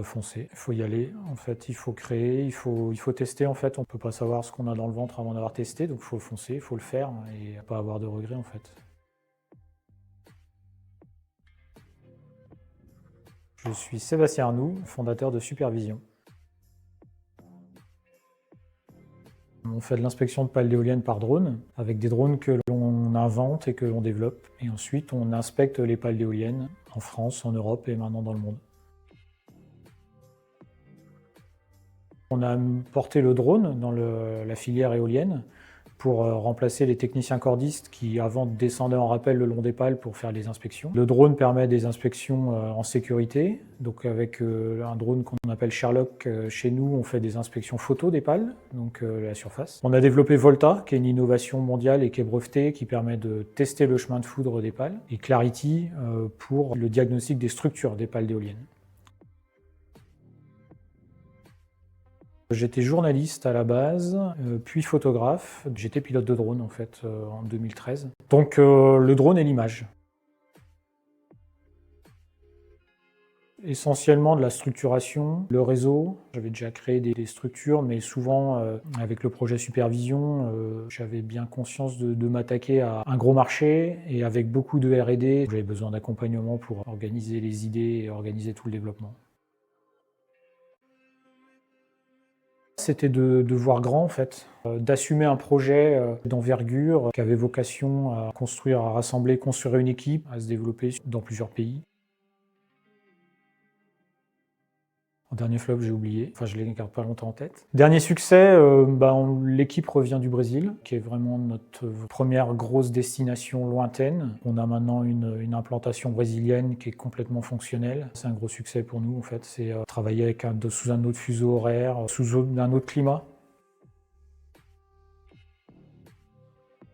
Foncer, il faut y aller. En fait, il faut créer, il faut tester. En fait, on peut pas savoir ce qu'on a dans le ventre avant d'avoir testé, donc il faut foncer, il faut le faire et pas avoir de regrets en fait. Je suis Sébastien Arnoux, fondateur de Supervision. On fait de l'inspection de pales d'éoliennes par drone, avec des drones que l'on invente et que l'on développe. Et ensuite, on inspecte les pales d'éoliennes en France, en Europe et maintenant dans le monde. On a porté le drone dans la filière éolienne pour remplacer les techniciens cordistes qui avant descendaient en rappel le long des pales pour faire les inspections. Le drone permet des inspections en sécurité, donc avec un drone qu'on appelle Sherlock, chez nous on fait des inspections photo des pales, donc la surface. On a développé Volta, qui est une innovation mondiale et qui est brevetée, qui permet de tester le chemin de foudre des pales, et Clarity pour le diagnostic des structures des pales d'éoliennes. J'étais journaliste à la base, puis photographe. J'étais pilote de drone en fait en 2013. Donc le drone et l'image. Essentiellement de la structuration, le réseau. J'avais déjà créé des structures, mais souvent avec le projet Supervision, j'avais bien conscience de m'attaquer à un gros marché et avec beaucoup de R&D. J'avais besoin d'accompagnement pour organiser les idées et organiser tout le développement. C'était de voir grand en fait, d'assumer un projet d'envergure qui avait vocation à construire, à rassembler, construire une équipe, à se développer dans plusieurs pays. En dernier flop, j'ai oublié, enfin je l'ai garde pas longtemps en tête. Dernier succès, l'équipe revient du Brésil, qui est vraiment notre première grosse destination lointaine. On a maintenant une implantation brésilienne qui est complètement fonctionnelle. C'est un gros succès pour nous en fait, c'est travailler avec sous un autre fuseau horaire, sous un autre climat.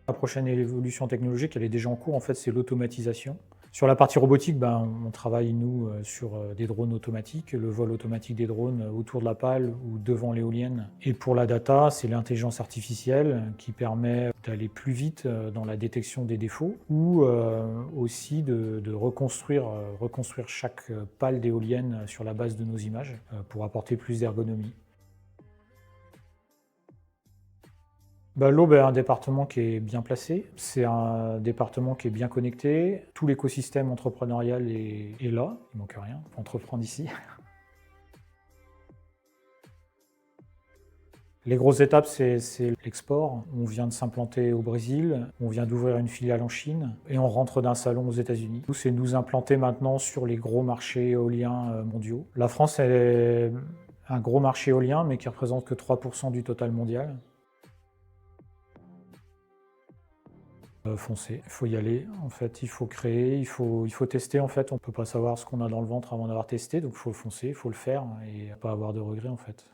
La prochaine évolution technologique, elle est déjà en cours, en fait, c'est l'automatisation. Sur la partie robotique, on travaille, nous, sur des drones automatiques, le vol automatique des drones autour de la pale ou devant l'éolienne. Et pour la data, c'est l'intelligence artificielle qui permet d'aller plus vite dans la détection des défauts ou aussi de reconstruire chaque pale d'éolienne sur la base de nos images pour apporter plus d'ergonomie. L'Aube est un département qui est bien placé, c'est un département qui est bien connecté, tout l'écosystème entrepreneurial est là, il ne manque rien pour entreprendre ici. Les grosses étapes, c'est l'export. On vient de s'implanter au Brésil, on vient d'ouvrir une filiale en Chine et on rentre d'un salon aux États-Unis. Nous, c'est nous implanter maintenant sur les gros marchés éoliens mondiaux. La France est un gros marché éolien, mais qui représente que 3% du total mondial. Foncer, il faut y aller. En fait, il faut créer, il faut tester. En fait, on peut pas savoir ce qu'on a dans le ventre avant d'avoir testé, donc il faut foncer, il faut le faire et pas avoir de regrets en fait.